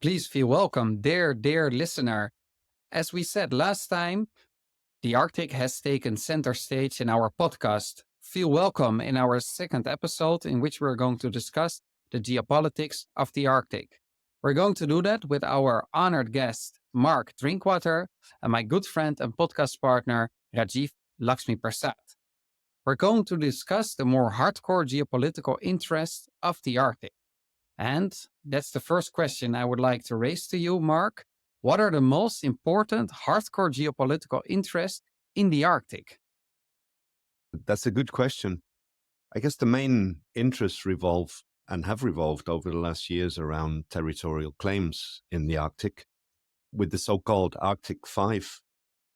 Please feel welcome, dear listener. As we said last time, the Arctic has taken center stage in our podcast. Feel welcome in our second episode, in which we're going to discuss the geopolitics of the Arctic. We're going to do that with our honored guest, Mark Drinkwater, and my good friend and podcast partner, Rajeev Lachmipersad. We're going to discuss the more hardcore geopolitical interests of the Arctic. And that's the first question I would like to raise to you, Mark. What are the most important hardcore geopolitical interests in the Arctic? That's a good question. I guess the main interests revolve and have revolved over the last years around territorial claims in the Arctic, with the so-called Arctic 5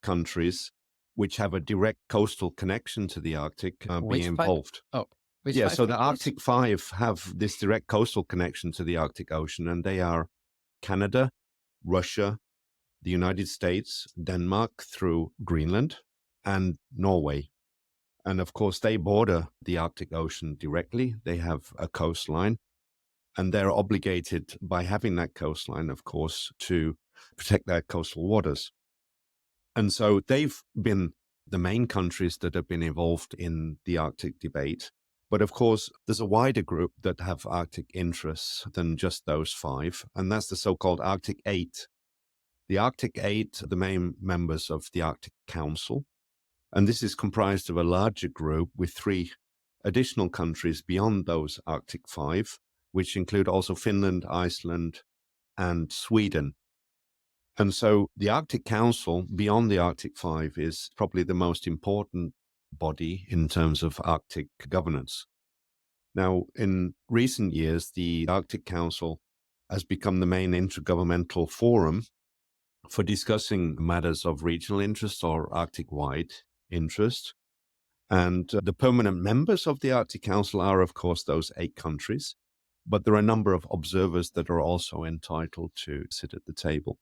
countries, which have a direct coastal connection to the Arctic, being involved. So the Arctic 5 have this direct coastal connection to the Arctic Ocean, and they are Canada, Russia, the United States, Denmark through Greenland, and Norway. And of course, they border the Arctic Ocean directly. They have a coastline, and they're obligated by having that coastline, of course, to protect their coastal waters. And so they've been the main countries that have been involved in the Arctic debate. But of course, there's a wider group that have Arctic interests than just those 5, and that's the so-called Arctic 8. The Arctic 8 are the main members of the Arctic Council, and this is comprised of a larger group with 3 additional countries beyond those Arctic 5, which include also Finland, Iceland, and Sweden. And so the Arctic Council, beyond the Arctic 5, is probably the most important body in terms of Arctic governance. Now, in recent years, the Arctic Council has become the main intergovernmental forum for discussing matters of regional interest or Arctic-wide interest. And the permanent members of the Arctic Council are, of course, those 8 countries, but there are a number of observers that are also entitled to sit at the table.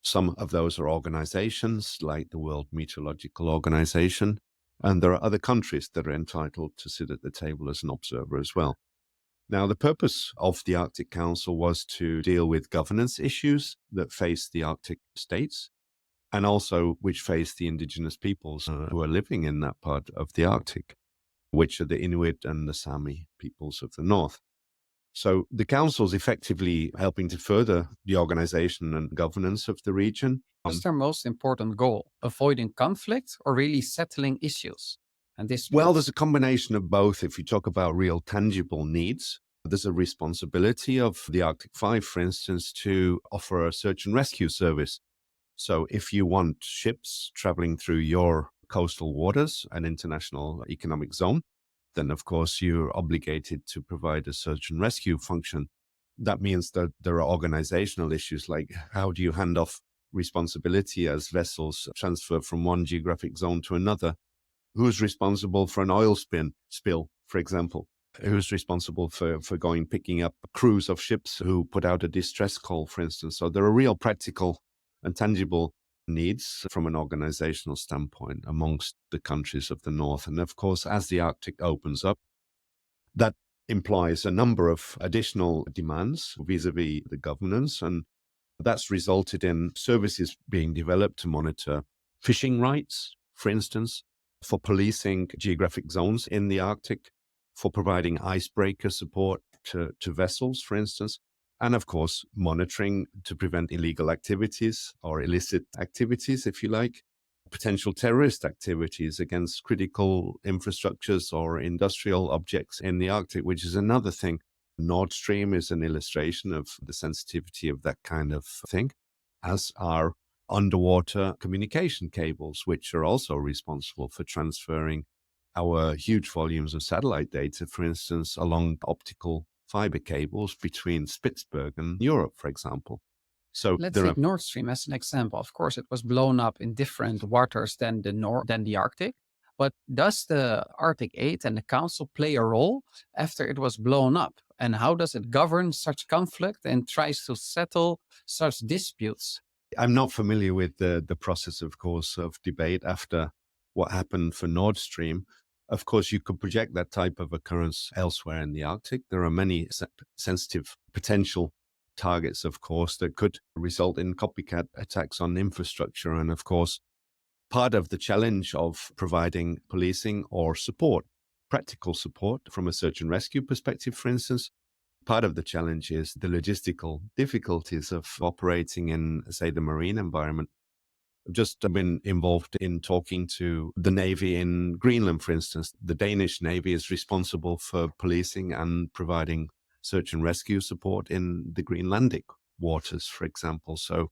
Some of those are organizations like the World Meteorological Organization, and there are other countries that are entitled to sit at the table as an observer as well. Now, the purpose of the Arctic Council was to deal with governance issues that face the Arctic states, and also which face the indigenous peoples who are living in that part of the Arctic, which are the Inuit and the Sami peoples of the north. So the Council is effectively helping to further the organization and governance of the region. What's their most important goal? Avoiding conflict or really settling issues? Well, there's a combination of both. If you talk about real tangible needs, there's a responsibility of the Arctic 5, for instance, to offer a search and rescue service. So if you want ships traveling through your coastal waters, an international economic zone, then of course you're obligated to provide a search and rescue function. That means that there are organizational issues like how do you hand off responsibility as vessels transfer from one geographic zone to another? Who's responsible for an oil spill, for example? Who's responsible for picking up crews of ships who put out a distress call, for instance? So there are real practical and tangible needs from an organizational standpoint amongst the countries of the North. And of course, as the Arctic opens up, that implies a number of additional demands vis-a-vis the governance. And that's resulted in services being developed to monitor fishing rights, for instance, for policing geographic zones in the Arctic, for providing icebreaker support to vessels, for instance, and of course, monitoring to prevent illegal activities or illicit activities, if you like, potential terrorist activities against critical infrastructures or industrial objects in the Arctic, which is another thing. Nord Stream is an illustration of the sensitivity of that kind of thing, as are underwater communication cables, which are also responsible for transferring our huge volumes of satellite data, for instance, along optical fiber cables between Spitsbergen and Europe, for example. So let's take Nord Stream as an example. Of course, it was blown up in different waters than the Arctic. But does the Arctic 8 and the Council play a role after it was blown up? And how does it govern such conflict and tries to settle such disputes? I'm not familiar with the process, of course, of debate after what happened for Nord Stream. Of course, you could project that type of occurrence elsewhere in the Arctic. There are many sensitive potential targets, of course, that could result in copycat attacks on infrastructure. And of course, part of the challenge of providing policing or support, practical support from a search and rescue perspective, for instance, part of the challenge is the logistical difficulties of operating in, say, the marine environment. I've just been involved in talking to the Navy in Greenland, for instance. The Danish Navy is responsible for policing and providing search and rescue support in the Greenlandic waters, for example. So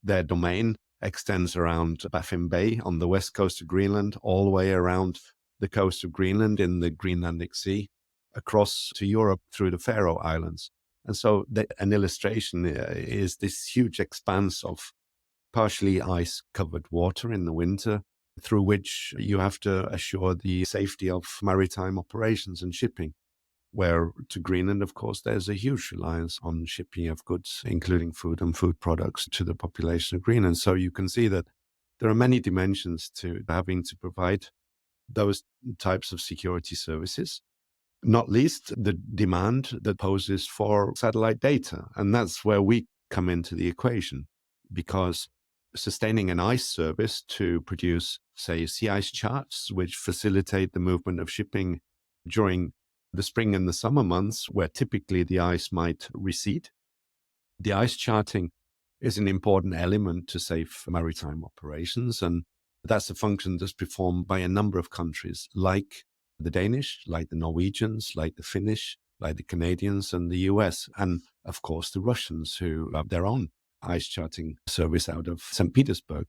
their domain extends around Baffin Bay on the west coast of Greenland, all the way around the coast of Greenland in the Greenlandic Sea, across to Europe through the Faroe Islands. And so an illustration is this huge expanse of partially ice-covered water in the winter, through which you have to assure the safety of maritime operations and shipping, where to Greenland, of course, there's a huge reliance on shipping of goods, including food and food products, to the population of Greenland. So you can see that there are many dimensions to having to provide those types of security services, not least the demand that poses for satellite data. And that's where we come into the equation, because sustaining an ice service to produce, say, sea ice charts, which facilitate the movement of shipping during the spring and the summer months, where typically the ice might recede. The ice charting is an important element to safe maritime operations, and that's a function that's performed by a number of countries, like the Danish, like the Norwegians, like the Finnish, like the Canadians and the US, and of course the Russians, who have their own ice charting service out of St. Petersburg.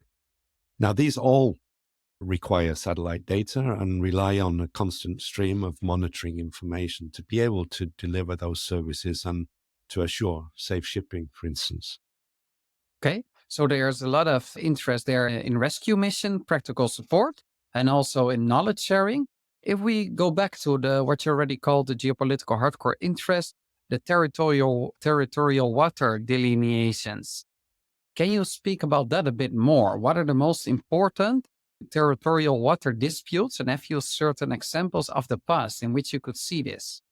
Now, these all require satellite data and rely on a constant stream of monitoring information to be able to deliver those services and to assure safe shipping, for instance. Okay, so there's a lot of interest there in rescue mission, practical support, and also in knowledge sharing. If we go back to what you already called the geopolitical hardcore interest, the territorial water delineations. Can you speak about that a bit more? What are the most important territorial water disputes, and have you certain examples of the past in which you could see this?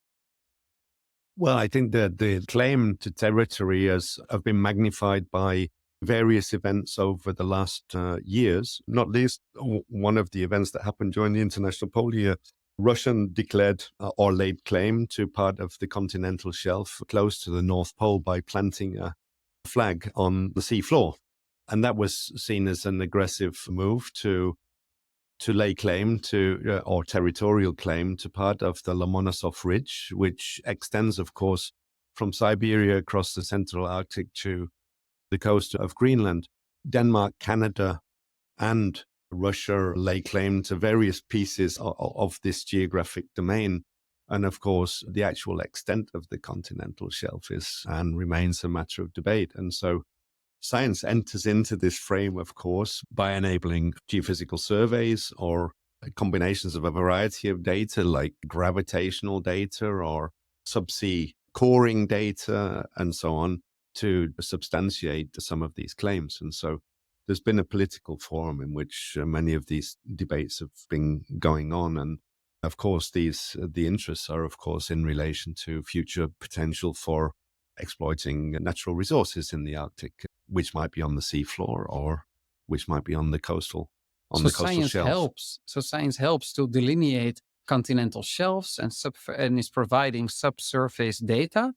Well, I think that the claim to territory have been magnified by various events over the last years, not least one of the events that happened during the International Pole Year. Russia declared or laid claim to part of the continental shelf close to the North Pole by planting a flag on the seafloor. And that was seen as an aggressive move to lay claim to, or territorial claim to part of the Lomonosov Ridge, which extends, of course, from Siberia across the central Arctic to the coast of Greenland. Denmark, Canada, and Russia lay claim to various pieces of this geographic domain. And of course, the actual extent of the continental shelf is and remains a matter of debate. And so science enters into this frame, of course, by enabling geophysical surveys or combinations of a variety of data like gravitational data or subsea coring data and so on to substantiate some of these claims. And so there's been a political forum in which many of these debates have been going on. And of course, the interests are, of course, in relation to future potential for exploiting natural resources in the Arctic, which might be on the seafloor or which might be on the coastal shelf. So science helps to delineate continental shelves and is providing subsurface data.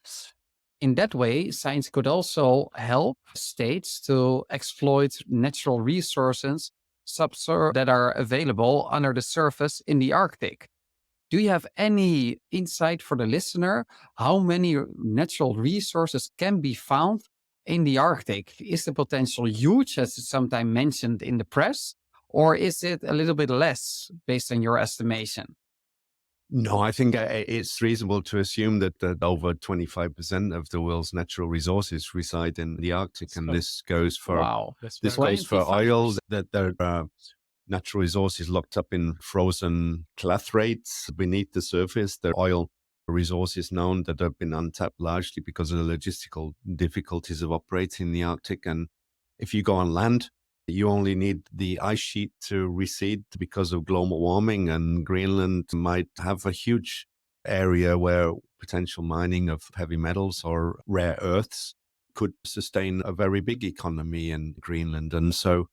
In that way, science could also help states to exploit natural resources that are available under the surface in the Arctic. Do you have any insight for the listener how many natural resources can be found in the Arctic? Is the potential huge, as it's sometimes mentioned in the press, or is it a little bit less based on your estimation? No, I think it's reasonable to assume that over 25% of the world's natural resources reside in the Arctic, and this goes for oil. That there are natural resources locked up in frozen clathrates beneath the surface. There are oil resources known that have been untapped largely because of the logistical difficulties of operating in the Arctic. And if you go on land, you only need the ice sheet to recede because of global warming, and Greenland might have a huge area where potential mining of heavy metals or rare earths could sustain a very big economy in Greenland. And so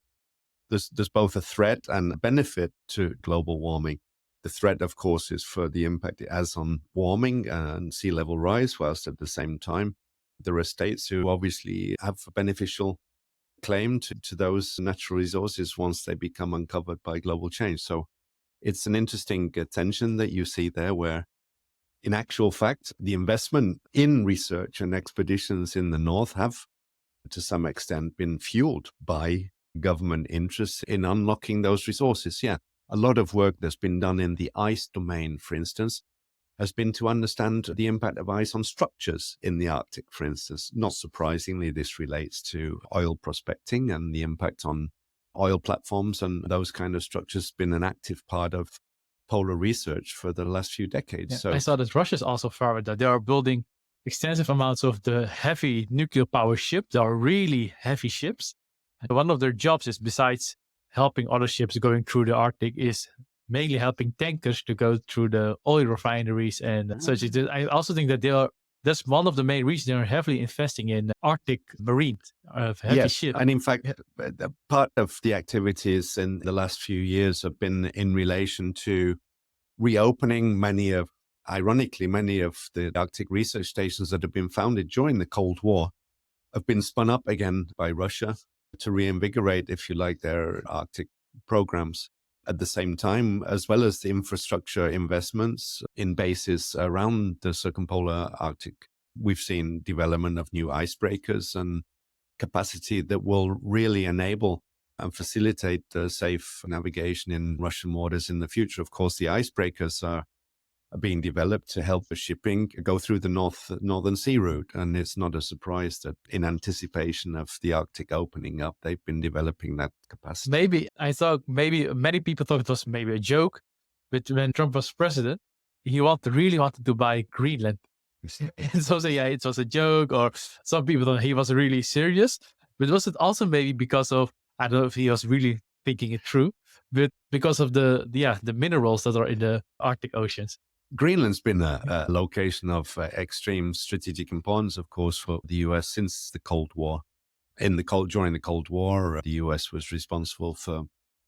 there's both a threat and a benefit to global warming. The threat, of course, is for the impact it has on warming and sea level rise, whilst at the same time, there are states who obviously have a beneficial claim to those natural resources once they become uncovered by global change. So it's an interesting tension that you see there, where in actual fact, the investment in research and expeditions in the North have, to some extent, been fueled by government interests in unlocking those resources. Yeah, a lot of work that's been done in the ice domain, for instance, has been to understand the impact of ice on structures in the Arctic, for instance. Not surprisingly, this relates to oil prospecting, and the impact on oil platforms and those kind of structures has been an active part of polar research for the last few decades. Yeah, So I saw that Russia's also forward that they are building extensive amounts of the heavy nuclear power ships. They are really heavy ships. And one of their jobs is, besides helping other ships going through the Arctic, is mainly helping tankers to go through the oil refineries and such. I also think that that's one of the main reasons they are heavily investing in Arctic marine heavy ships. And in fact, part of the activities in the last few years have been in relation to reopening ironically, many of the Arctic research stations that have been founded during the Cold War have been spun up again by Russia to reinvigorate, if you like, their Arctic programs. At the same time, as well as the infrastructure investments in bases around the circumpolar Arctic, we've seen development of new icebreakers and capacity that will really enable and facilitate safe navigation in Russian waters in the future. Of course, the icebreakers are being developed to help the shipping go through the Northern Sea route. And it's not a surprise that in anticipation of the Arctic opening up, they've been developing that capacity. Maybe many people thought it was maybe a joke, but when Trump was president, he really wanted to buy Greenland. And so yeah, it was a joke, or some people thought he was really serious. But was it also maybe because of, I don't know if he was really thinking it through, but because of the minerals that are in the Arctic oceans? Greenland's been a location of extreme strategic importance, of course, for the US since the Cold War. During the Cold War, the US was responsible for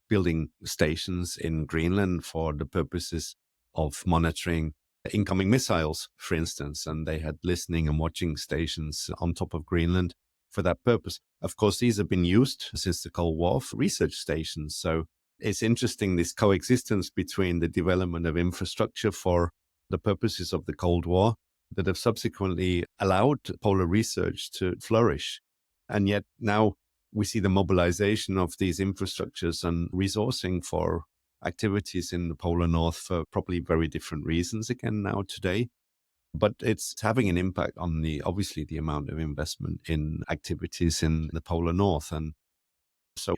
building stations in Greenland for the purposes of monitoring incoming missiles, for instance, and they had listening and watching stations on top of Greenland for that purpose. Of course, these have been used since the Cold War for research stations. So it's interesting, this coexistence between the development of infrastructure for the purposes of the Cold War that have subsequently allowed polar research to flourish. And yet now we see the mobilization of these infrastructures and resourcing for activities in the polar north for probably very different reasons again now today. But it's having an impact on obviously the amount of investment in activities in the polar north. And so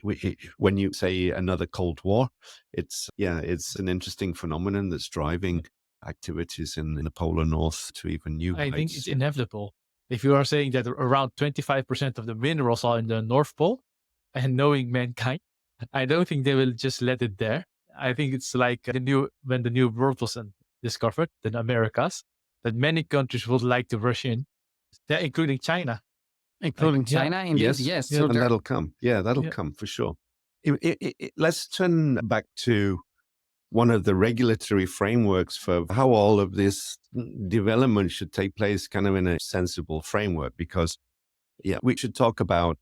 when you say another Cold War, it's an interesting phenomenon that's driving activities in the polar north to even new heights. I think it's inevitable. If you are saying that around 25% of the minerals are in the North Pole, and knowing mankind, I don't think they will just let it there. I think it's like when the new world was discovered, the Americas, that many countries would like to rush in, including China. Including China, indeed, yes. So and that'll come. Yeah, that'll come for sure. Let's turn back to one of the regulatory frameworks for how all of this development should take place kind of in a sensible framework, because we should talk about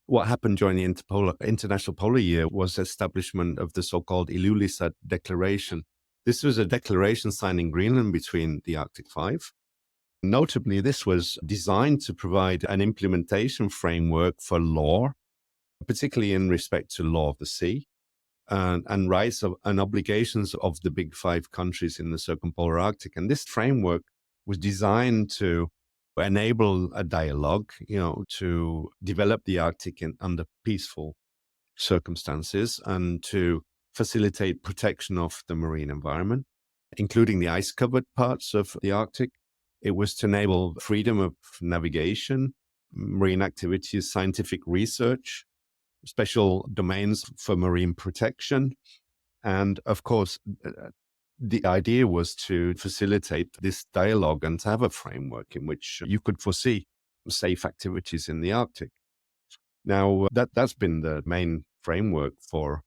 what happened during the International Polar Year was establishment of the so-called Ilulissat Declaration. This was a declaration signed in Greenland between the Arctic Five. Notably, this was designed to provide an implementation framework for law, particularly in respect to law of the sea and rights and obligations of the big five countries in the circumpolar Arctic. And this framework was designed to enable a dialogue, to develop the Arctic under peaceful circumstances and to facilitate protection of the marine environment, including the ice-covered parts of the Arctic. It was to enable freedom of navigation, marine activities, scientific research, special domains for marine protection. And of course, the idea was to facilitate this dialogue and to have a framework in which you could foresee safe activities in the Arctic. Now, that's been the main framework for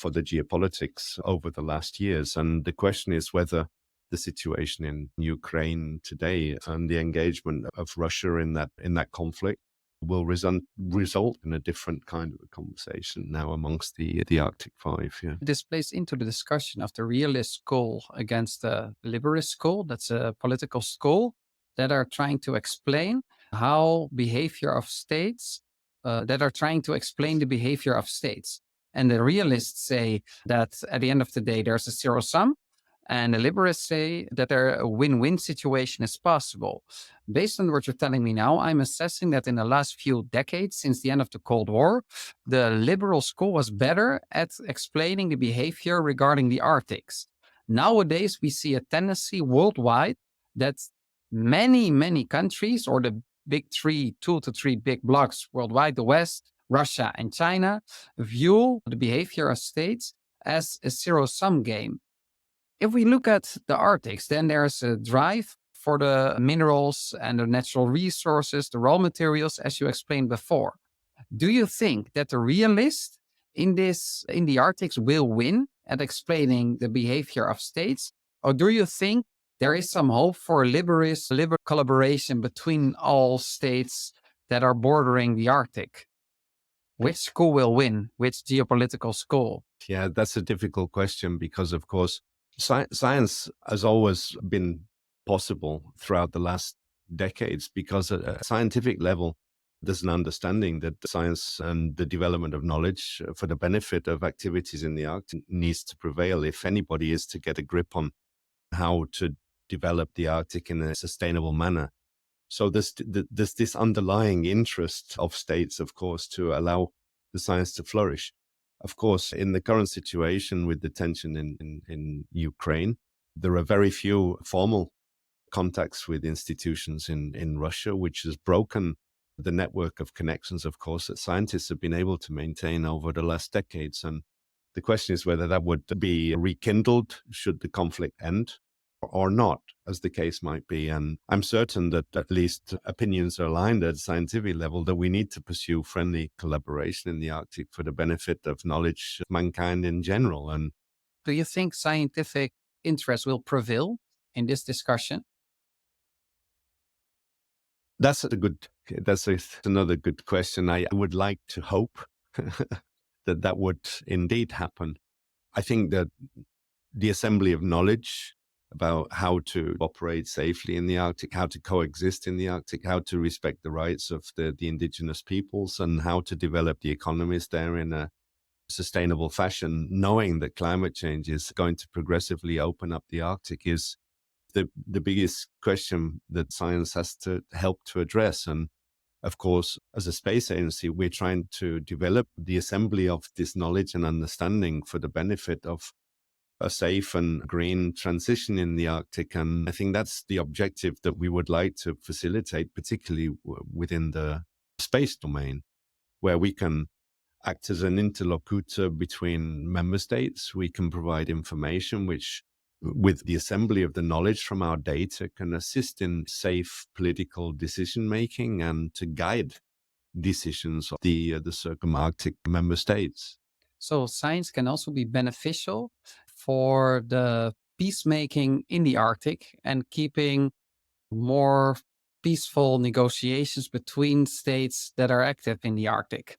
the geopolitics over the last years. And the question is whether the situation in Ukraine today and the engagement of Russia in that conflict will result in a different kind of a conversation now amongst the Arctic Five. Yeah. This plays into the discussion of the realist school against the liberalist school. That's a political school that are trying to explain how behavior of states, that are trying to explain the behavior of states. And the realists say that at the end of the day, there's a zero sum. And the liberals say that a win-win situation is possible. Based on what you're telling me now, I'm assessing that in the last few decades, since the end of the Cold War, the liberal school was better at explaining the behavior regarding the Arctics. Nowadays, we see a tendency worldwide that many countries, or the big three, 2 to 3 big blocs worldwide, the West, Russia, and China, view the behavior of states as a zero-sum game. If we look at the Arctics, then there's a drive for the minerals and the natural resources, the raw materials, as you explained before. Do you think that the realists in the Arctics will win at explaining the behavior of states? Or do you think there is some hope for liberal collaboration between all states that are bordering the Arctic? Which school will win? Which geopolitical school? Yeah, that's a difficult question because, of course, science has always been possible throughout the last decades because at a scientific level, there's an understanding that science and the development of knowledge for the benefit of activities in the Arctic needs to prevail if anybody is to get a grip on how to develop the Arctic in a sustainable manner. So there's this underlying interest of states, of course, to allow the science to flourish. Of course, in the current situation with the tension in Ukraine, there are very few formal contacts with institutions in Russia, which has broken the network of connections, of course, that scientists have been able to maintain over the last decades. And the question is whether that would be rekindled should the conflict end or not, as the case might be. And I'm certain that at least opinions are aligned at scientific level that we need to pursue friendly collaboration in the Arctic for the benefit of knowledge of mankind in general. And do you think scientific interest will prevail in this discussion? that's another good question. I would like to hope that would indeed happen. I think that the assembly of knowledge about how to operate safely in the Arctic, how to coexist in the Arctic, how to respect the rights of the indigenous peoples, and how to develop the economies there in a sustainable fashion, knowing that climate change is going to progressively open up the Arctic, is the biggest question that science has to help to address. And of course, as a space agency, we're trying to develop the assembly of this knowledge and understanding for the benefit of a safe and green transition in the Arctic. And I think that's the objective that we would like to facilitate, particularly within the space domain, where we can act as an interlocutor between member states. We can provide information which, with the assembly of the knowledge from our data, can assist in safe political decision making and to guide decisions of the circumarctic member states. So science can also be beneficial for the peacemaking in the Arctic and keeping more peaceful negotiations between states that are active in the Arctic.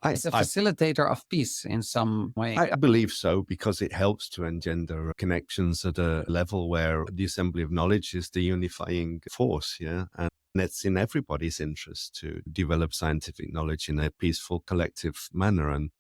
It's a facilitator of peace in some way. I believe so, because it helps to engender connections at a level where the assembly of knowledge is the unifying force, yeah? And it's in everybody's interest to develop scientific knowledge in a peaceful, collective manner. And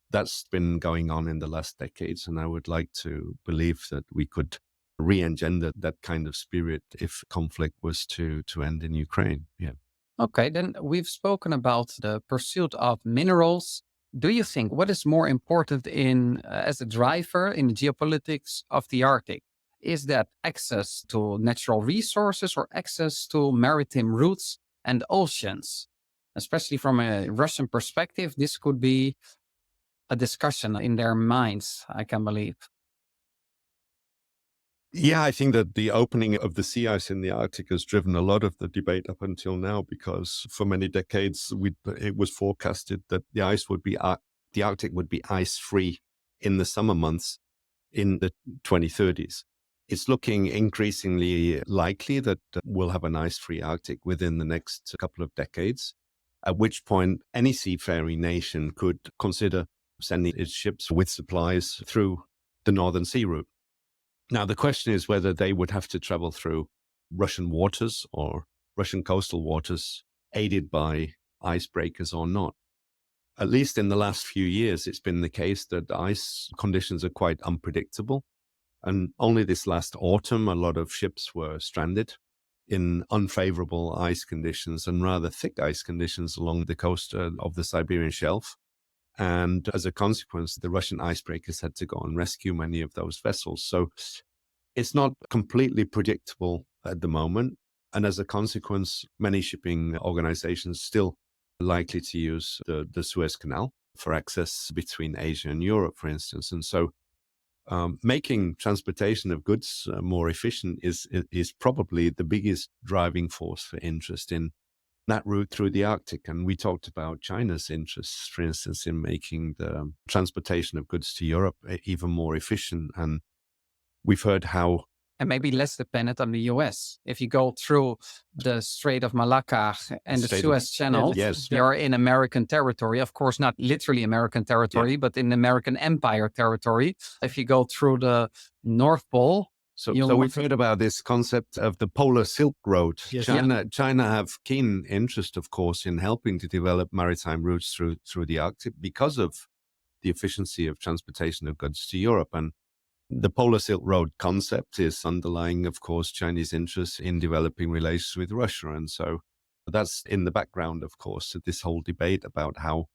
that's been going on in the last decades. And I would like to believe that we could re-engender that kind of spirit if conflict was to end in Ukraine, yeah. Okay, then we've spoken about the pursuit of minerals. Do you think what is more important as a driver in the geopolitics of the Arctic? Is that access to natural resources or access to maritime routes and oceans? Especially from a Russian perspective, this could be a discussion in their minds, I can believe. Yeah, I think that the opening of the sea ice in the Arctic has driven a lot of the debate up until now, because for many decades it was forecasted that the Arctic would be ice-free in the summer months in the 2030s. It's looking increasingly likely that we'll have an ice-free Arctic within the next couple of decades, at which point any seafaring nation could consider sending its ships with supplies through the Northern Sea route. Now, the question is whether they would have to travel through Russian waters or Russian coastal waters aided by icebreakers or not. At least in the last few years, it's been the case that ice conditions are quite unpredictable. And only this last autumn, a lot of ships were stranded in unfavorable ice conditions and rather thick ice conditions along the coast of the Siberian Shelf. And as a consequence, the Russian icebreakers had to go and rescue many of those vessels. So it's not completely predictable at the moment. And as a consequence, many shipping organizations still likely to use the Suez Canal for access between Asia and Europe, for instance. And so making transportation of goods more efficient is probably the biggest driving force for interest in that route through the Arctic. And we talked about China's interests, for instance, in making the transportation of goods to Europe even more efficient. And we've heard how... And maybe less dependent on the US. If you go through the Strait of Malacca and the Suez Channel, yes, you're in American territory. Of course, not literally American territory, but in American Empire territory. If you go through the Northpole, So we've heard about this concept of the Polar Silk Road. Yes. China have keen interest, of course, in helping to develop maritime routes through the Arctic because of the efficiency of transportation of goods to Europe. And the Polar Silk Road concept is underlying, of course, Chinese interests in developing relations with Russia. And so that's in the background, of course, to this whole debate about how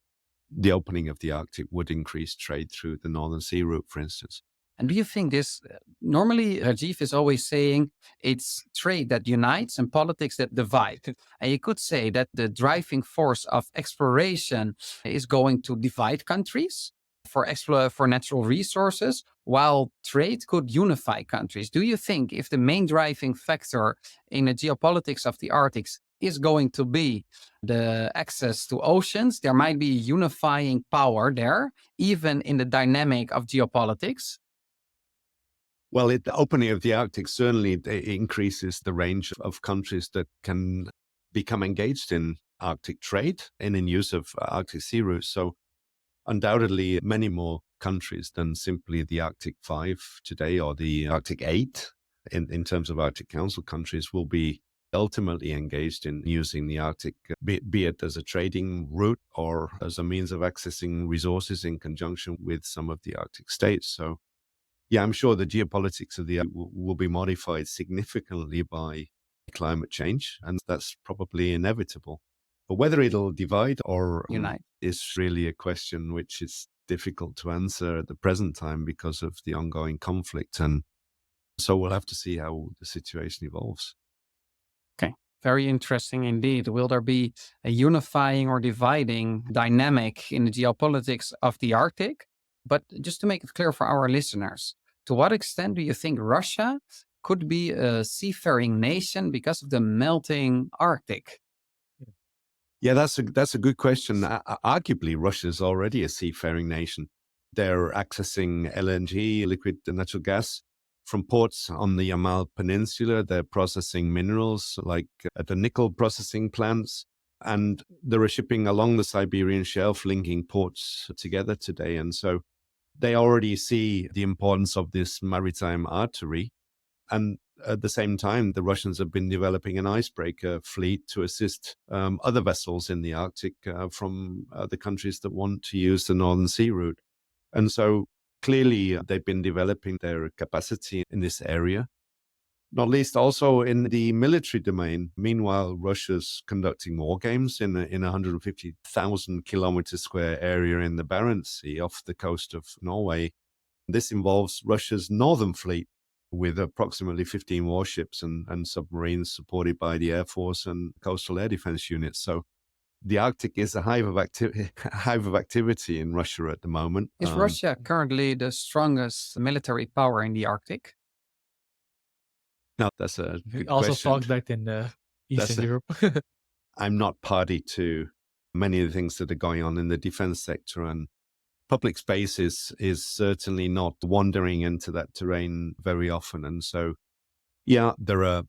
the opening of the Arctic would increase trade through the Northern Sea route, for instance. And do you think this, normally Rajeev is always saying it's trade that unites and politics that divide. And you could say that the driving force of exploration is going to divide countries for natural resources, while trade could unify countries. Do you think if the main driving factor in the geopolitics of the Arctic is going to be the access to oceans, there might be unifying power there, even in the dynamic of geopolitics? Well, the opening of the Arctic certainly increases the range of countries that can become engaged in Arctic trade and in use of Arctic sea routes. So undoubtedly, many more countries than simply the Arctic 5 today or the Arctic 8 in terms of Arctic Council countries will be ultimately engaged in using the Arctic, be it as a trading route or as a means of accessing resources in conjunction with some of the Arctic states. So yeah, I'm sure the geopolitics of the Arctic will be modified significantly by climate change, and that's probably inevitable. But whether it'll divide or Unite is really a question which is difficult to answer at the present time because of the ongoing conflict. And so we'll have to see how the situation evolves. Okay, very interesting indeed. Will there be a unifying or dividing dynamic in the geopolitics of the Arctic? But just to make it clear for our listeners, to what extent do you think Russia could be a seafaring nation because of the melting Arctic? Yeah, that's a good question. Arguably, Russia is already a seafaring nation. They're accessing LNG, liquid natural gas, from ports on the Yamal Peninsula. They're processing minerals like at the nickel processing plants. And they're shipping along the Siberian Shelf, linking ports together today. And so they already see the importance of this maritime artery. And at the same time, the Russians have been developing an icebreaker fleet to assist other vessels in the Arctic from the countries that want to use the Northern Sea route. And so clearly they've been developing their capacity in this area, not least also in the military domain. Meanwhile, Russia's conducting war games in a 150,000 kilometer square area in the Barents Sea off the coast of Norway. This involves Russia's northern fleet with approximately 15 warships and submarines supported by the Air Force and coastal air defense units. So the Arctic is a hive of activity in Russia at the moment. Is Russia currently the strongest military power in the Arctic? No, that's a We good also question. talked back in Eastern Europe. I'm not party to many of the things that are going on in the defense sector, and public space is certainly not wandering into that terrain very often. And so, yeah, there are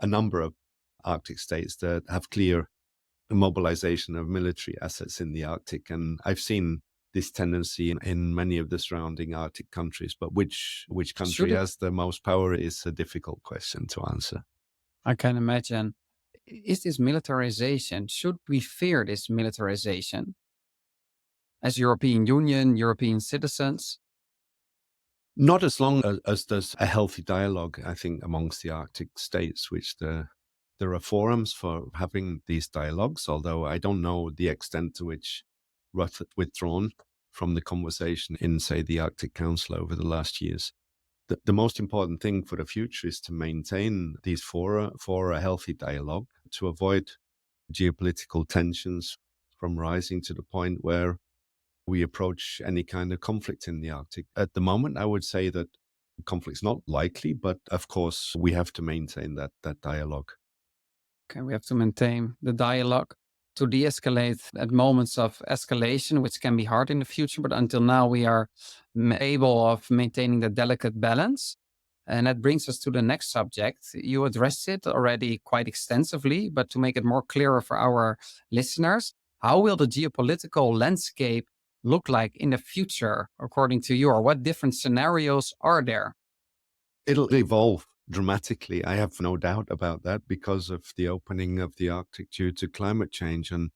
a number of Arctic states that have clear mobilization of military assets in the Arctic. And I've seen this tendency in many of the surrounding Arctic countries, but which country has the most power is a difficult question to answer. I can imagine. Is this militarization? Should we fear this militarization as European Union, European citizens? Not as long as there's a healthy dialogue, I think, amongst the Arctic states, which there are forums for having these dialogues, although I don't know the extent to which Russia withdrawn from the conversation in, say, the Arctic Council over the last years. The most important thing for the future is to maintain these fora for a healthy dialogue, to avoid geopolitical tensions from rising to the point where we approach any kind of conflict in the Arctic. At the moment, I would say that conflict's not likely, but of course, we have to maintain that dialogue. Okay, we have to maintain the dialogue to de-escalate at moments of escalation, which can be hard in the future. But until now, we are able of maintaining the delicate balance. And that brings us to the next subject. You addressed it already quite extensively, but to make it more clearer for our listeners, how will the geopolitical landscape look like in the future, according to you, or what different scenarios are there? It'll evolve dramatically. I have no doubt about that because of the opening of the Arctic due to climate change. And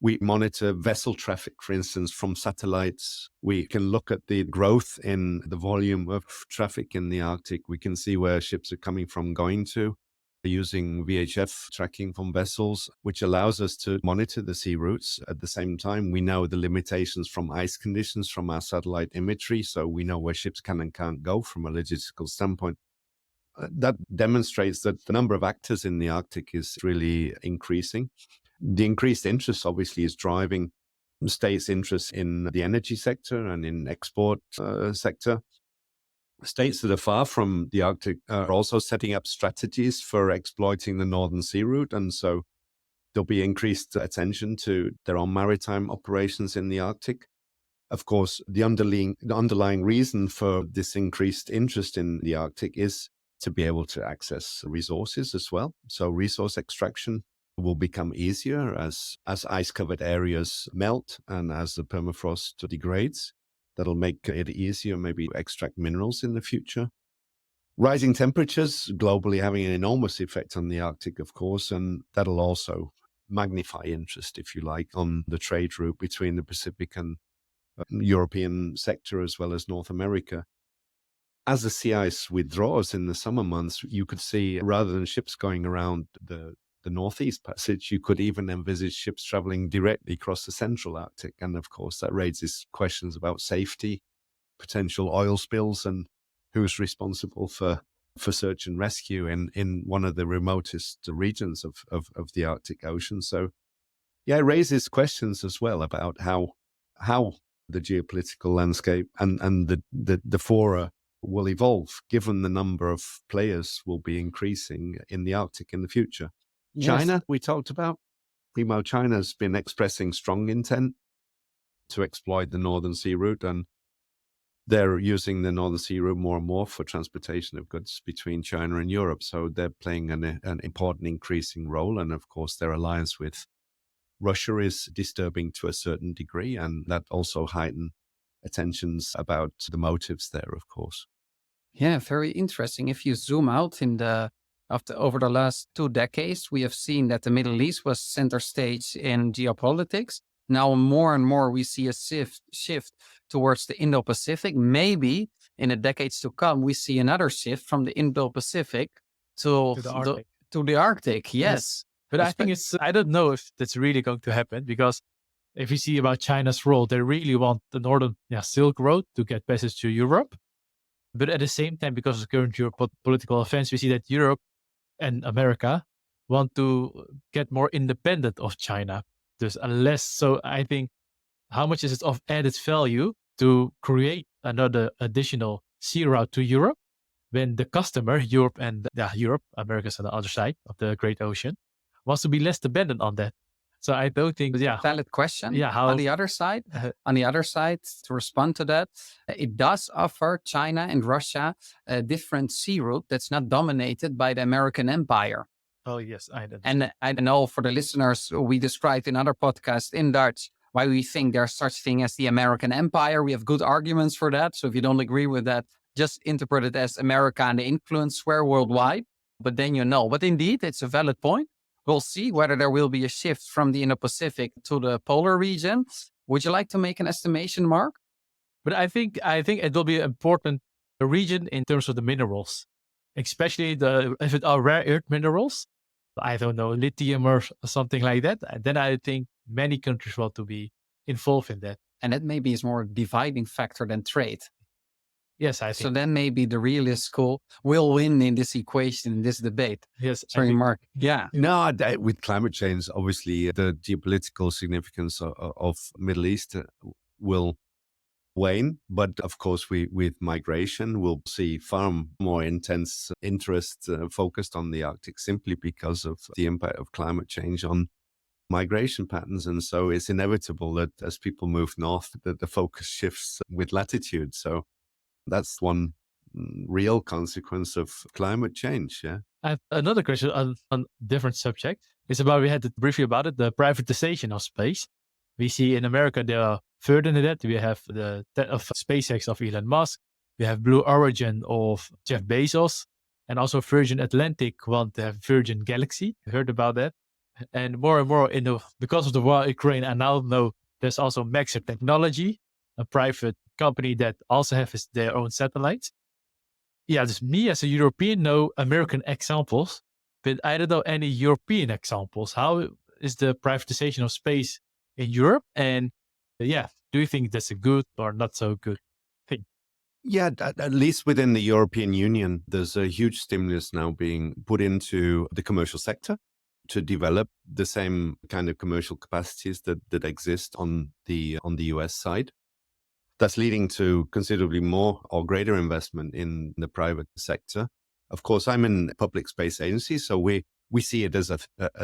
we monitor vessel traffic, for instance, from satellites. We can look at the growth in the volume of traffic in the Arctic. We can see where ships are coming from, going to, using VHF tracking from vessels, which allows us to monitor the sea routes. At the same time, we know the limitations from ice conditions from our satellite imagery, so we know where ships can and can't go from a logistical standpoint. That demonstrates that the number of actors in the Arctic is really increasing. The increased interest obviously is driving states' interest in the energy sector and in export sector. States that are far from the Arctic are also setting up strategies for exploiting the Northern Sea route. And so there'll be increased attention to their own maritime operations in the Arctic. Of course, the underlying reason for this increased interest in the Arctic is to be able to access resources as well. So resource extraction will become easier as ice-covered areas melt and as the permafrost degrades. That'll make it easier maybe to extract minerals in the future. Rising temperatures globally having an enormous effect on the Arctic, of course, and that'll also magnify interest, if you like, on the trade route between the Pacific and European sector as well as North America. As the sea ice withdraws in the summer months, you could see, rather than ships going around the Northeast Passage, you could even envisage ships traveling directly across the central Arctic. And of course, that raises questions about safety, potential oil spills, and who's responsible for search and rescue in one of the remotest regions of the Arctic Ocean. So, yeah, it raises questions as well about how the geopolitical landscape and the fora will evolve, given the number of players will be increasing in the Arctic in the future. Yes. China, we talked about. Meanwhile, China's been expressing strong intent to exploit the Northern Sea route, and they're using the Northern Sea route more and more for transportation of goods between China and Europe. So they're playing an important increasing role. And of course, their alliance with Russia is disturbing to a certain degree, and that also heightened attentions about the motives there, of course. Yeah, very interesting. If you zoom out over the last 2 decades, we have seen that the Middle East was center stage in geopolitics. Now more and more we see a shift towards the Indo-Pacific. Maybe in the decades to come, we see another shift from the Indo-Pacific to the Arctic. Yes. But I think I don't know if that's really going to happen, because if you see about China's role, they really want the Northern Silk Road to get passage to Europe. But at the same time, because of current geopolitical events, we see that Europe and America want to get more independent of China. There's a less. So I think, how much is it of added value to create another additional sea route to Europe? when the customer, Europe, America's on the other side of the Great Ocean, wants to be less dependent on that. So I don't think, Valid question. Yeah, how on the other side, to respond to that, it does offer China and Russia a different sea route that's not dominated by the American empire. Oh yes, I understand. And I know for the listeners, we described in other podcasts in Dutch why we think there's such thing as the American empire. We have good arguments for that. So if you don't agree with that, just interpret it as America and the influence sphere worldwide. But then you know. But indeed, it's a valid point. We'll see whether there will be a shift from the Indo-Pacific to the polar region. Would you like to make an estimation, Mark? But I think it will be an important region in terms of the minerals, especially if it are rare earth minerals. I don't know, lithium or something like that. Then I think many countries want to be involved in that. And that maybe is more dividing factor than trade. Yes, I think. So then maybe the realist school will win in this equation, in this debate. Yes. Sorry, Mark. Yeah. No, with climate change, obviously the geopolitical significance of Middle East will wane. But of course, with migration, we'll see far more intense interest focused on the Arctic simply because of the impact of climate change on migration patterns. And so it's inevitable that as people move north, that the focus shifts with latitude. So that's one real consequence of climate change. Yeah. I have another question on a different subject. It's about, we had to briefly about it, the privatization of space. We see in America, they are further than that. We have the of SpaceX of Elon Musk. We have Blue Origin of Jeff Bezos. And also Virgin Atlantic want to have Virgin Galaxy. You heard about that? And more because of the war in Ukraine, I now know there's also Maxar Technology, a private company that also has their own satellites. Yeah, just me as a European know American examples, but I don't know any European examples. How is the privatization of space in Europe? And do you think that's a good or not so good thing? Yeah, at least within the European Union, there's a huge stimulus now being put into the commercial sector to develop the same kind of commercial capacities that exist on the US side. That's leading to considerably more or greater investment in the private sector. Of course, I'm in a public space agency, so we see it as a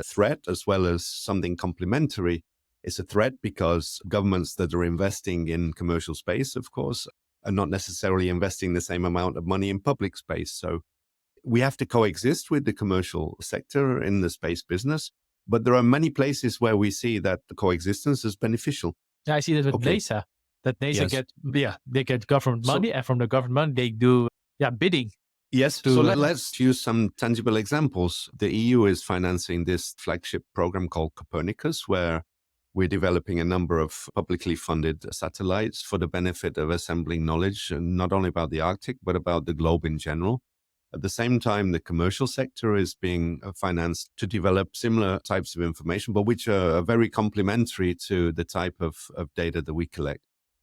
threat as well as something complementary. It's a threat because governments that are investing in commercial space, of course, are not necessarily investing the same amount of money in public space. So we have to coexist with the commercial sector in the space business. But there are many places where we see that the coexistence is beneficial. Yeah, I see that with NASA. That NASA they get government money, and from the government they do bidding. Yes. So let's use some tangible examples. The EU is financing this flagship program called Copernicus, where we're developing a number of publicly funded satellites for the benefit of assembling knowledge, not only about the Arctic, but about the globe in general. At the same time, the commercial sector is being financed to develop similar types of information, but which are very complementary to the type of data that we collect.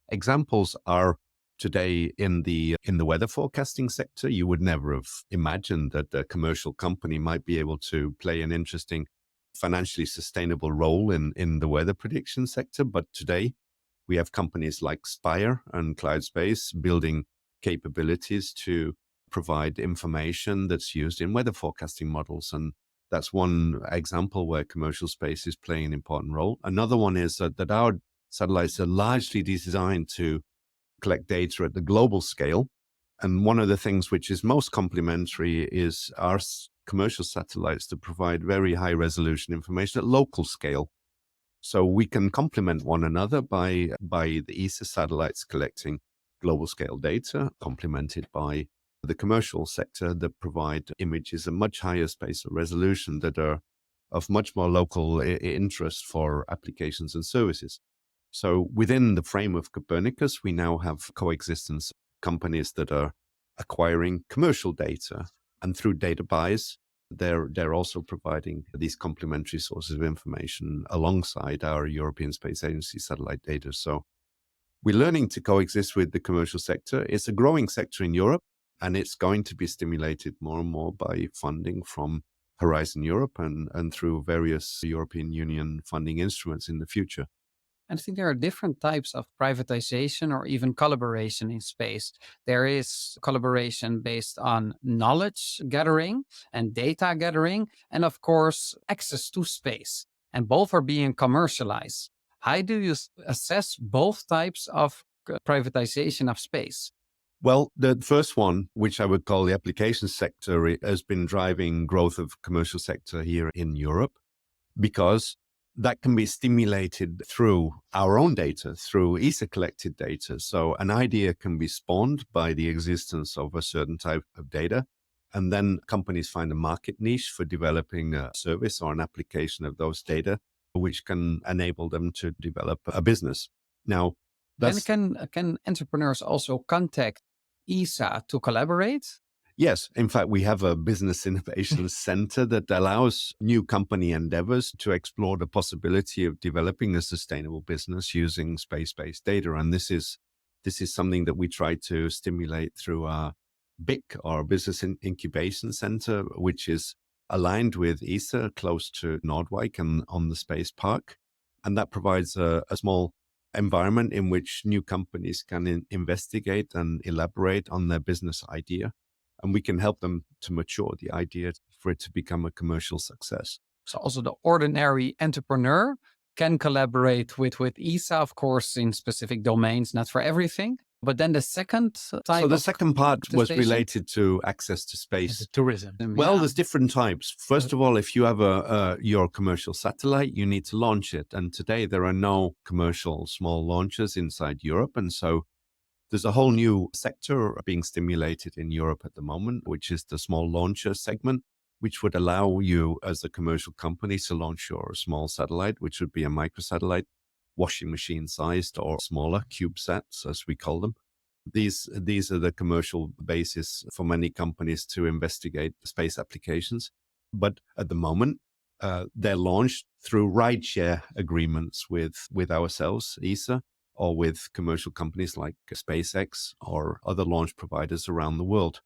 Examples are today in the weather forecasting sector. You would never have imagined that a commercial company might be able to play an interesting, financially sustainable role in the weather prediction sector. But today we have companies like Spire and CloudSpace building capabilities to provide information that's used in weather forecasting models. And that's one example where commercial space is playing an important role. Another one is that our satellites are largely designed to collect data at the global scale. And one of the things which is most complementary is our commercial satellites to provide very high resolution information at local scale. So we can complement one another by the ESA satellites collecting global scale data, complemented by the commercial sector that provide images at much higher spatial resolution that are of much more local interest for applications and services. So within the frame of Copernicus, we now have coexistence companies that are acquiring commercial data, and through data buys, they're also providing these complementary sources of information alongside our European Space Agency satellite data. So we're learning to coexist with the commercial sector. It's a growing sector in Europe, and it's going to be stimulated more and more by funding from Horizon Europe and through various European Union funding instruments in the future. And I think there are different types of privatization or even collaboration in space. There is collaboration based on knowledge gathering and data gathering, and of course, access to space. And both are being commercialized. How do you assess both types of privatization of space? Well, the first one, which I would call the application sector, has been driving growth of commercial sector here in Europe because that can be stimulated through our own data, through ESA collected data. So an idea can be spawned by the existence of a certain type of data. And then companies find a market niche for developing a service or an application of those data, which can enable them to develop a business. Now, can entrepreneurs also contact ESA to collaborate? Yes. In fact, we have a business innovation center that allows new company endeavors to explore the possibility of developing a sustainable business using space-based data. And this is something that we try to stimulate through our BIC, our Business Incubation Center, which is aligned with ESA close to Noordwijk and on the space park. And that provides a small environment in which new companies can investigate and elaborate on their business idea. And we can help them to mature the idea for it to become a commercial success. So also the ordinary entrepreneur can collaborate with ESA, of course, in specific domains, not for everything. But then the second type. So the second part was related to access to space. Tourism. Well, there's different types. First of all, if you have your commercial satellite, you need to launch it. And today there are no commercial small launchers inside Europe. And so there's a whole new sector being stimulated in Europe at the moment, which is the small launcher segment, which would allow you as a commercial company to launch your small satellite, which would be a microsatellite, washing machine sized or smaller CubeSats, as we call them. These are the commercial basis for many companies to investigate space applications. But at the moment, they're launched through rideshare agreements with ourselves, ESA, or with commercial companies like SpaceX or other launch providers around the world.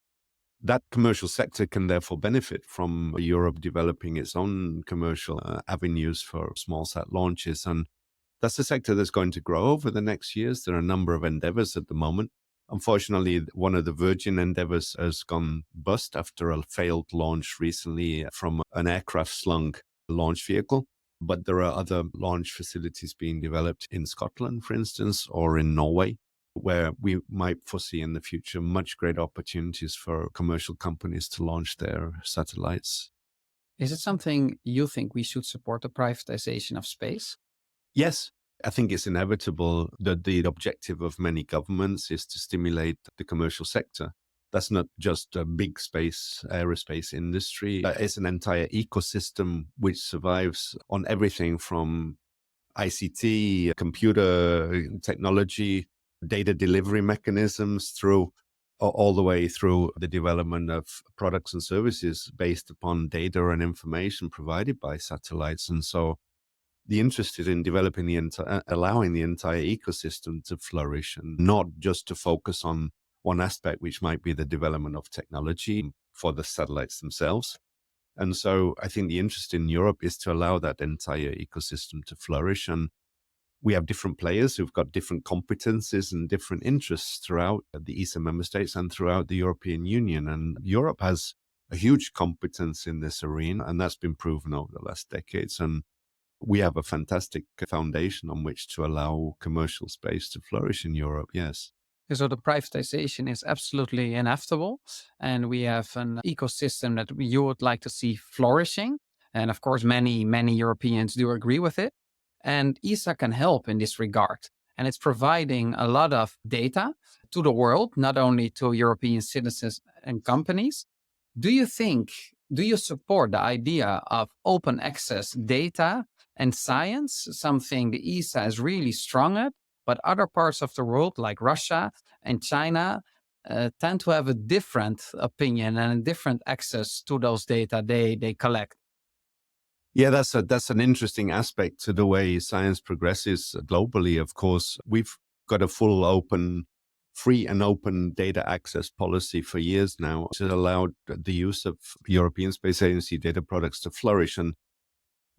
That commercial sector can therefore benefit from Europe developing its own commercial avenues for small sat launches. And that's a sector that's going to grow over the next years. There are a number of endeavors at the moment. Unfortunately, one of the Virgin endeavors has gone bust after a failed launch recently from an aircraft slung launch vehicle. But there are other launch facilities being developed in Scotland, for instance, or in Norway, where we might foresee in the future much greater opportunities for commercial companies to launch their satellites. Is it something you think we should support the privatization of space? Yes, I think it's inevitable that the objective of many governments is to stimulate the commercial sector. That's not just a big aerospace industry. It's an entire ecosystem which survives on everything from ICT, computer technology, data delivery mechanisms, through all the way through the development of products and services based upon data and information provided by satellites. And so the interest is in developing allowing the entire ecosystem to flourish and not just to focus on one aspect, which might be the development of technology for the satellites themselves. And so I think the interest in Europe is to allow that entire ecosystem to flourish. And we have different players who've got different competencies and different interests throughout the ESA member states and throughout the European Union. And Europe has a huge competence in this arena, and that's been proven over the last decades. And we have a fantastic foundation on which to allow commercial space to flourish in Europe, yes. So the privatization is absolutely inevitable. And we have an ecosystem that you would like to see flourishing. And of course, many Europeans do agree with it. And ESA can help in this regard. And it's providing a lot of data to the world, not only to European citizens and companies. Do you support the idea of open access data and science, something the ESA is really strong at, but other parts of the world like Russia and China tend to have a different opinion and a different access to those data they collect? Yeah, that's an interesting aspect to the way science progresses globally. Of course, we've got a free and open data access policy for years now, which has allowed the use of European Space Agency data products to flourish. And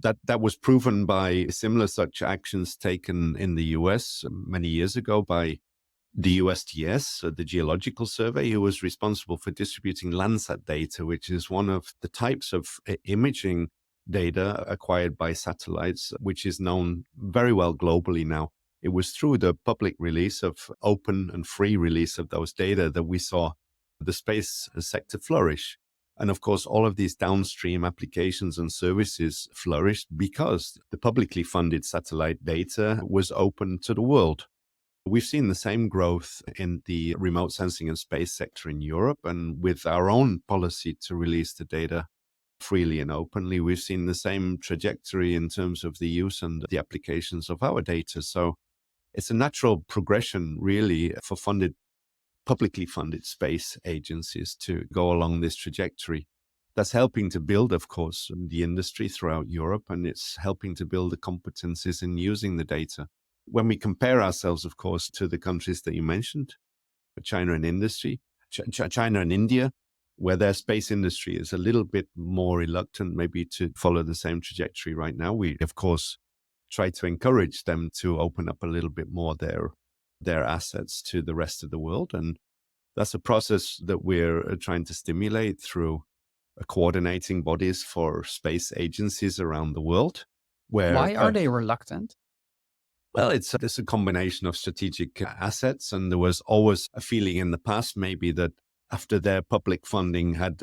That was proven by similar such actions taken in the US many years ago by the USGS, the Geological Survey, who was responsible for distributing Landsat data, which is one of the types of imaging data acquired by satellites, which is known very well globally now. It was through the public release of open and free release of those data that we saw the space sector flourish. And of course, all of these downstream applications and services flourished because the publicly funded satellite data was open to the world. We've seen the same growth in the remote sensing and space sector in Europe. And with our own policy to release the data freely and openly, we've seen the same trajectory in terms of the use and the applications of our data. So it's a natural progression, really, for publicly funded space agencies to go along this trajectory. That's helping to build, of course, the industry throughout Europe, and it's helping to build the competencies in using the data. When we compare ourselves, of course, to the countries that you mentioned, China and China and India, where their space industry is a little bit more reluctant maybe to follow the same trajectory right now, we, of course, try to encourage them to open up a little bit more their assets to the rest of the world. And that's a process that we're trying to stimulate through coordinating bodies for space agencies around the world. Why are they reluctant? Well, it's a combination of strategic assets, and there was always a feeling in the past maybe that after their public funding had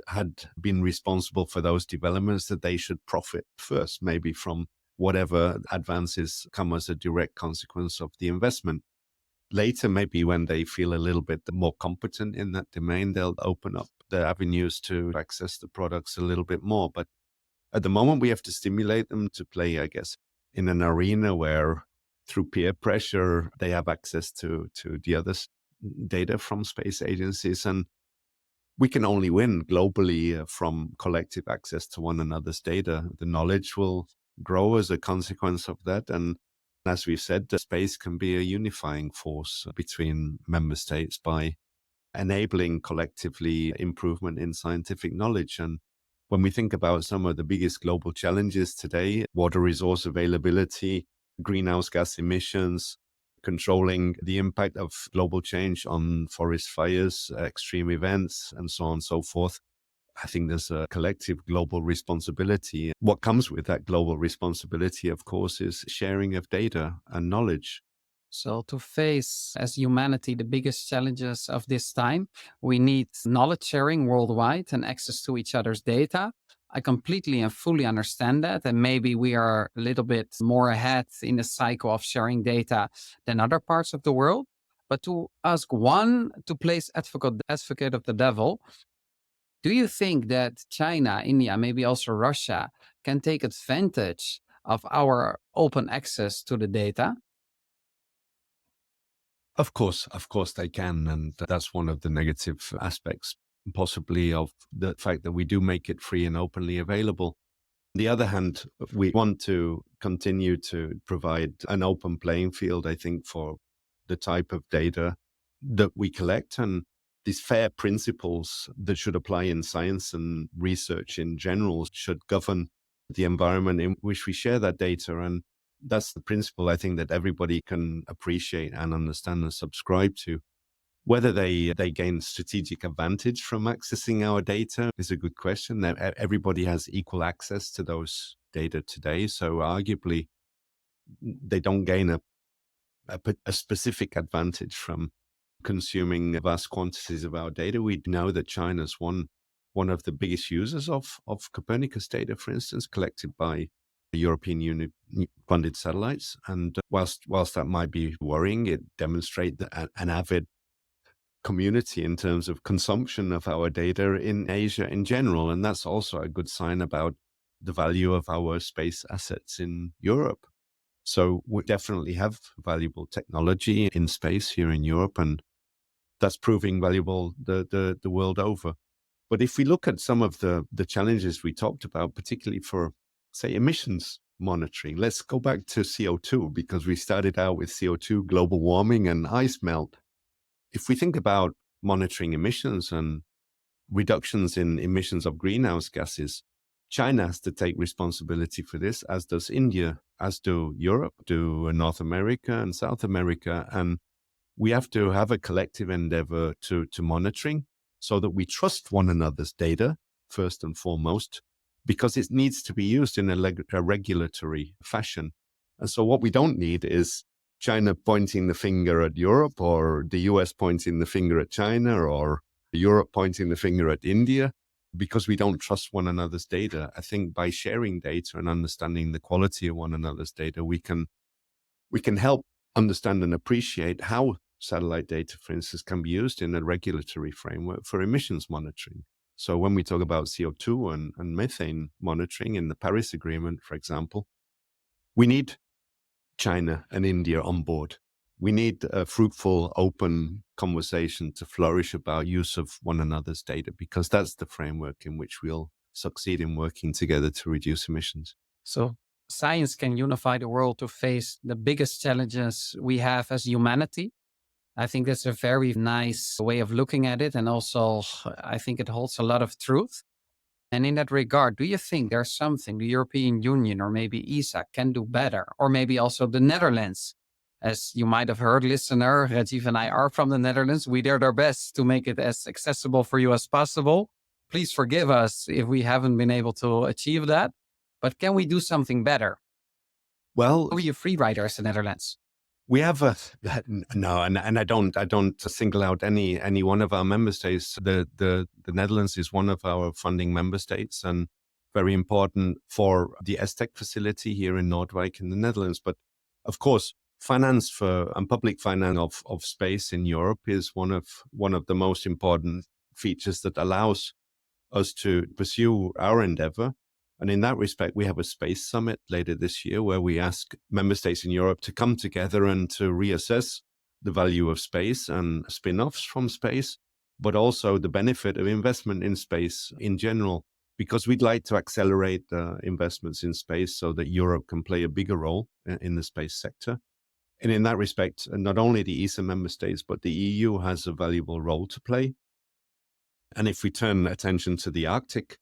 been responsible for those developments, that they should profit first, maybe from whatever advances come as a direct consequence of the investment. Later, maybe when they feel a little bit more competent in that domain, they'll open up the avenues to access the products a little bit more. But at the moment, we have to stimulate them to play, I guess, in an arena where through peer pressure, they have access to the other data from space agencies. And we can only win globally from collective access to one another's data. The knowledge will grow as a consequence of that. And as we've said, the space can be a unifying force between member states by enabling collectively improvement in scientific knowledge. And when we think about some of the biggest global challenges today, water resource availability, greenhouse gas emissions, controlling the impact of global change on forest fires, extreme events, and so on and so forth, I think there's a collective global responsibility. What comes with that global responsibility, of course, is sharing of data and knowledge. So to face, as humanity, the biggest challenges of this time, we need knowledge sharing worldwide and access to each other's data. I completely and fully understand that. And maybe we are a little bit more ahead in the cycle of sharing data than other parts of the world. But to ask one, to place advocate of the devil, do you think that China, India, maybe also Russia can take advantage of our open access to the data? Of course they can. And that's one of the negative aspects, possibly, of the fact that we do make it free and openly available. On the other hand, we want to continue to provide an open playing field, I think, for the type of data that we collect, and these fair principles that should apply in science and research in general should govern the environment in which we share that data. And that's the principle, I think, that everybody can appreciate and understand and subscribe to. Whether they gain strategic advantage from accessing our data is a good question. Everybody has equal access to those data today. So arguably, they don't gain a specific advantage from consuming vast quantities of our data. We know that China's one of the biggest users of Copernicus data, for instance, collected by the European Union funded satellites. And whilst that might be worrying, it demonstrates an avid community in terms of consumption of our data in Asia in general. And that's also a good sign about the value of our space assets in Europe. So we definitely have valuable technology in space here in Europe, and that's proving valuable the world over. But if we look at some of the challenges we talked about, particularly for, say, emissions monitoring, let's go back to CO2, because we started out with CO2, global warming, and ice melt. If we think about monitoring emissions and reductions in emissions of greenhouse gases, China has to take responsibility for this, as does India, as do Europe, do North America and South America. And we have to have a collective endeavor to monitoring so that we trust one another's data, first and foremost, because it needs to be used in a regulatory fashion. And so what we don't need is China pointing the finger at Europe, or the US pointing the finger at China, or Europe pointing the finger at India, because we don't trust one another's data. I think by sharing data and understanding the quality of one another's data, we can help understand and appreciate how satellite data, for instance, can be used in a regulatory framework for emissions monitoring. So when we talk about CO2 and methane monitoring in the Paris Agreement, for example, we need China and India on board. We need a fruitful, open conversation to flourish about use of one another's data, because that's the framework in which we'll succeed in working together to reduce emissions. So science can unify the world to face the biggest challenges we have as humanity. I think that's a very nice way of looking at it. And also, I think it holds a lot of truth. And in that regard, do you think there's something the European Union or maybe ESA can do better? Or maybe also the Netherlands? As you might have heard, listener, Rajeev and I are from the Netherlands. We did our best to make it as accessible for you as possible. Please forgive us if we haven't been able to achieve that. But can we do something better? Well, Are you free riders in the Netherlands? we have no, and I don't single out any one of our member states. The Netherlands is one of our funding member states and very important for the ESTEC facility here in Noordwijk in the Netherlands. But of course, finance for and public finance of space in Europe is one of the most important features that allows us to pursue our endeavor. And in that respect, we have a space summit later this year where we ask member states in Europe to come together and to reassess the value of space and spin-offs from space, but also the benefit of investment in space in general, because we'd like to accelerate investments in space so that Europe can play a bigger role in the space sector. And in that respect, not only the ESA member states, but the EU has a valuable role to play. And if we turn attention to the Arctic,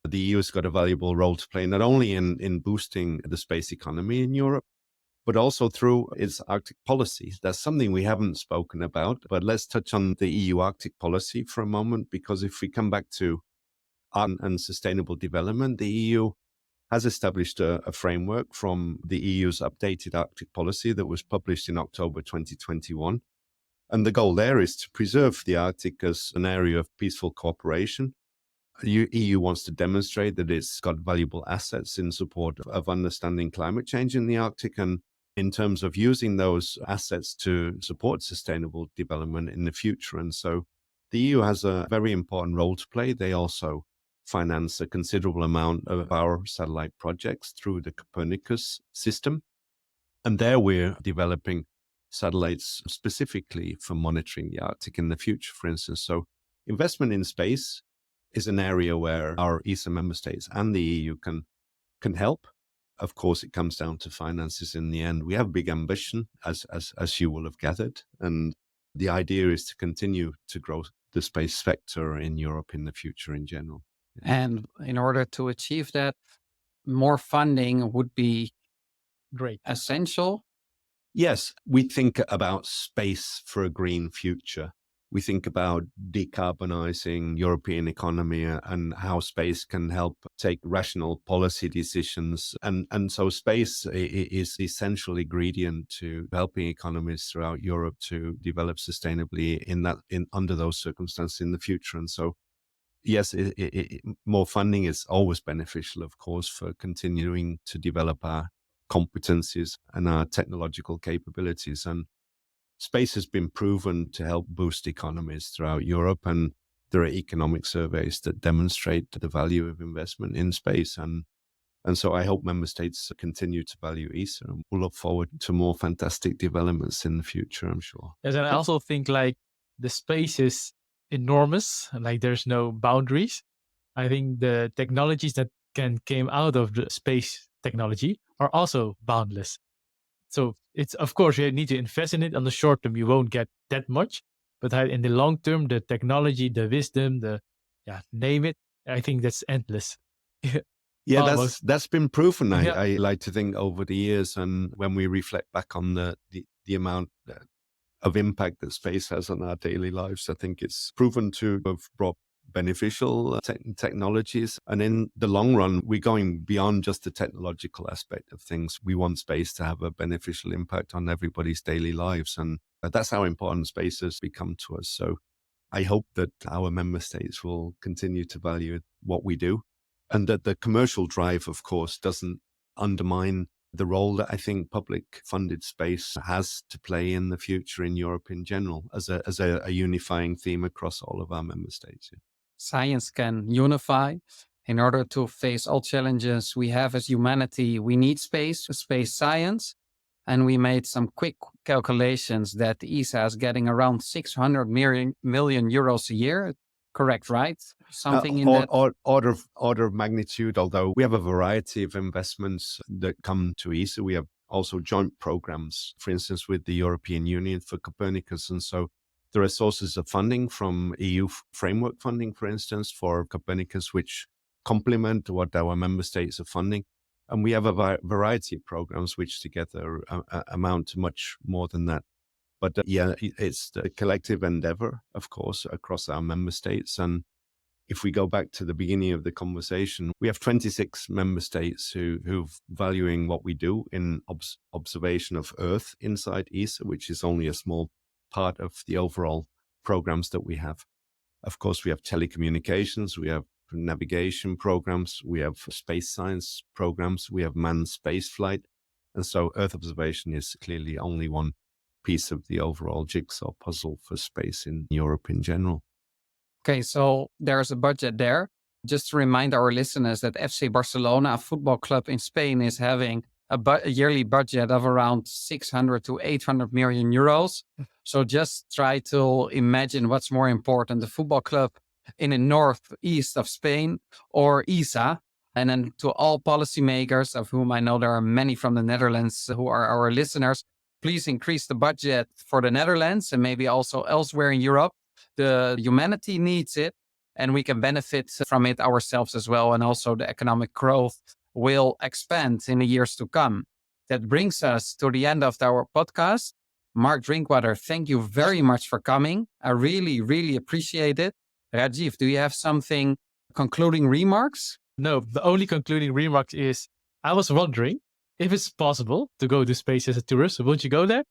the EU has got a valuable role to play, not only in boosting the space economy in Europe, but also through its Arctic policy. That's something we haven't spoken about, but let's touch on the EU Arctic policy for a moment, because if we come back to art and sustainable development, the EU has established a framework from the EU's updated Arctic policy that was published in October 2021. And the goal there is to preserve the Arctic as an area of peaceful cooperation. The EU wants to demonstrate that it's got valuable assets in support of understanding climate change in the Arctic, and in terms of using those assets to support sustainable development in the future. And so the EU has a very important role to play. They also finance a considerable amount of our satellite projects through the Copernicus system. And there we're developing satellites specifically for monitoring the Arctic in the future, for instance. So investment in space is an area where our ESA member states and the EU can help. Of course, it comes down to finances in the end. We have big ambition, as you will have gathered, and the idea is to continue to grow the space sector in Europe in the future in general. And in order to achieve that, more funding would be Great. essential. Yes, we think about space for a green future. We think about decarbonizing European economy and how space can help take rational policy decisions. And so space is the essential ingredient to helping economies throughout Europe to develop sustainably under those circumstances in the future. And so, yes, more funding is always beneficial, of course, for continuing to develop our competencies and our technological capabilities. And space has been proven to help boost economies throughout Europe, and there are economic surveys that demonstrate the value of investment in space. And so I hope member states continue to value ESA, and we'll look forward to more fantastic developments in the future, I'm sure. Yes, and I also think like the space is enormous, and like there's no boundaries. I think the technologies that came out of the space technology are also boundless. So it's, of course, you need to invest in it. On the short term, you won't get that much, but in the long term, the technology, the wisdom, name it, I think that's endless. Yeah, almost. that's been proven. Yeah. I like to think over the years, and when we reflect back on the amount of impact that space has on our daily lives, I think it's proven to have brought beneficial technologies. And in the long run, we're going beyond just the technological aspect of things. We want space to have a beneficial impact on everybody's daily lives, and that's how important space has become to us. So I hope that our member states will continue to value what we do, and that the commercial drive, of course, doesn't undermine the role that I think public funded space has to play in the future in Europe in general, as a unifying theme across all of our member states. Yeah. Science can unify. In order to face all challenges we have as humanity, we need space science. And we made some quick calculations that the ESA is getting around 600 million euros a year. Correct, right? Something in that order of magnitude, although we have a variety of investments that come to ESA. We have also joint programs, for instance, with the European Union for Copernicus. And so there are sources of funding from EU framework funding, for instance, for Copernicus, which complement what our member states are funding. And we have a variety of programs which together amount to much more than that. But it's the collective endeavor, of course, across our member states. And if we go back to the beginning of the conversation, we have 26 member states who valuing what we do in observation of Earth inside ESA, which is only a small part of the overall programs that we have. Of course, we have telecommunications, we have navigation programs, we have space science programs, we have manned space flight. And so Earth observation is clearly only one piece of the overall jigsaw puzzle for space in Europe in general. Okay, so there's a budget there. Just to remind our listeners that FC Barcelona, a football club in Spain, is having a yearly budget of around 600 to 800 million euros. So just try to imagine what's more important, the football club in the northeast of Spain or ESA. And then to all policymakers, of whom I know there are many from the Netherlands who are our listeners, please increase the budget for the Netherlands and maybe also elsewhere in Europe. The humanity needs it, and we can benefit from it ourselves as well. And also the economic growth will expand in the years to come. That brings us to the end of our podcast. Mark Drinkwater, thank you very much for coming. I really, really appreciate it. Rajeev, do you have something concluding remarks? No, the only concluding remark is, I was wondering if it's possible to go to space as a tourist. Would you go there?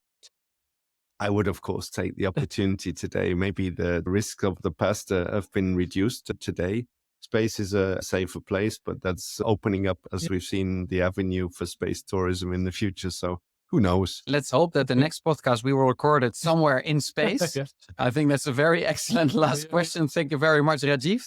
I would, of course, take the opportunity today. Maybe the risks of the past have been reduced today. Space is a safer place, but that's opening up, as we've seen, the avenue for space tourism in the future. So who knows? Let's hope that the next podcast we will record it somewhere in space. Yes. I think that's a very excellent last question. Thank you very much, Rajeev.